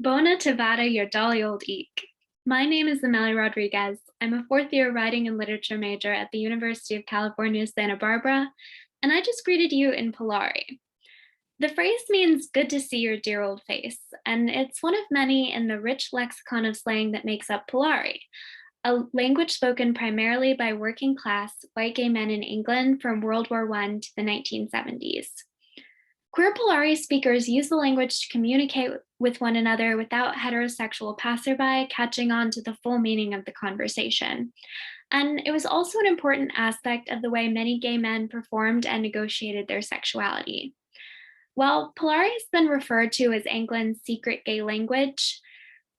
Bona Tivada, your dolly old eek. My name is Amelia Rodriguez. I'm a fourth year writing and literature major at the University of California, Santa Barbara, and I just greeted you in Polari. The phrase means good to see your dear old face, and it's one of many in the rich lexicon of slang that makes up Polari, a language spoken primarily by working class white gay men in England from World War I to the 1970s. Queer Polari speakers use the language to communicate with one another without heterosexual passerby catching on to the full meaning of the conversation. And it was also an important aspect of the way many gay men performed and negotiated their sexuality. While Polari has been referred to as England's secret gay language,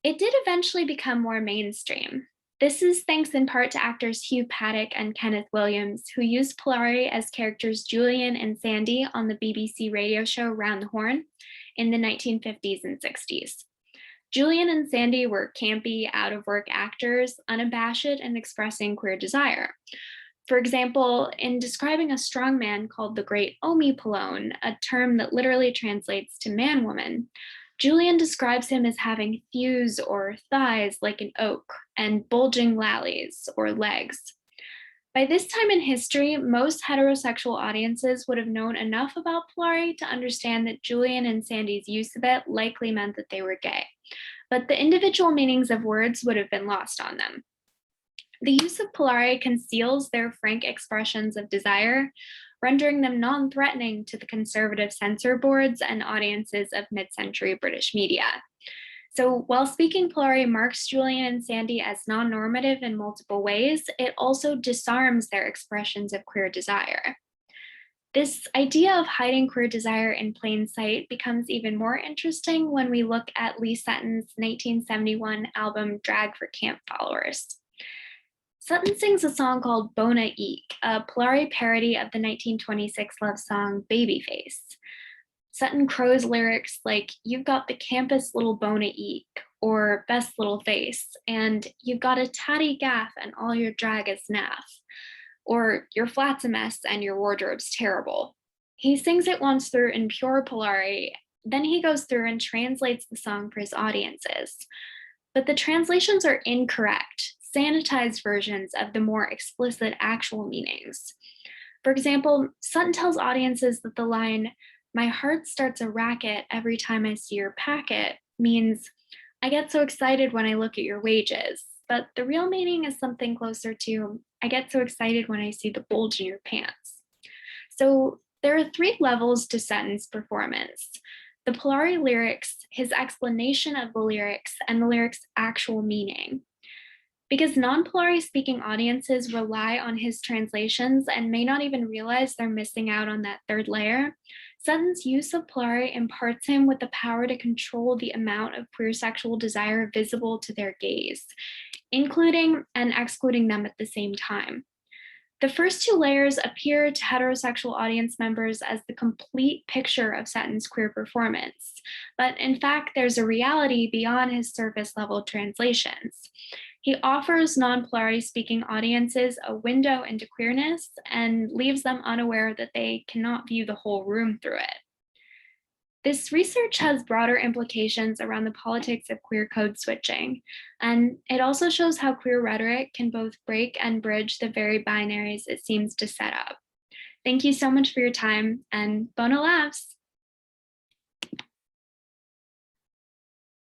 it did eventually become more mainstream. This is thanks in part to actors Hugh Paddock and Kenneth Williams, who used Polari as characters Julian and Sandy on the BBC radio show Round the Horn in the 1950s and 60s. Julian and Sandy were campy, out of work actors, unabashed and expressing queer desire. For example, in describing a strong man called the Great Omi Polone, a term that literally translates to man woman, Julian describes him as having thews or thighs like an oak and bulging lallies or legs. By this time in history, most heterosexual audiences would have known enough about Polari to understand that Julian and Sandy's use of it likely meant that they were gay, but the individual meanings of words would have been lost on them. The use of Polari conceals their frank expressions of desire, rendering them non-threatening to the conservative censor boards and audiences of mid-century British media. So while speaking Polari marks Julian and Sandy as non-normative in multiple ways, it also disarms their expressions of queer desire. This idea of hiding queer desire in plain sight becomes even more interesting when we look at Lee Sutton's 1971 album Drag for Camp Followers. Sutton sings a song called Bona Eek, a Polari parody of the 1926 love song Babyface. Sutton crows lyrics like, "You've got the campus little Bona Eek," or "best little face," and "you've got a tatty gaff and all your drag is naff," or "your flat's a mess and your wardrobe's terrible." He sings it once through in pure Polari, then he goes through and translates the song for his audiences. But the translations are incorrect, sanitized versions of the more explicit actual meanings. For example, Sutton tells audiences that the line, "My heart starts a racket every time I see your packet," means, "I get so excited when I look at your wages." But the real meaning is something closer to, "I get so excited when I see the bulge in your pants." So there are three levels to Sutton's performance: the Polari lyrics, his explanation of the lyrics, and the lyrics' actual meaning. Because non-Polari speaking audiences rely on his translations and may not even realize they're missing out on that third layer, Sutton's use of Polari imparts him with the power to control the amount of queer sexual desire visible to their gaze, including and excluding them at the same time. The first two layers appear to heterosexual audience members as the complete picture of Sutton's queer performance, but in fact, there's a reality beyond his surface level translations. He offers non-Polari speaking audiences a window into queerness and leaves them unaware that they cannot view the whole room through it. This research has broader implications around the politics of queer code switching, and it also shows how queer rhetoric can both break and bridge the very binaries it seems to set up. Thank you so much for your time, and Bona laughs!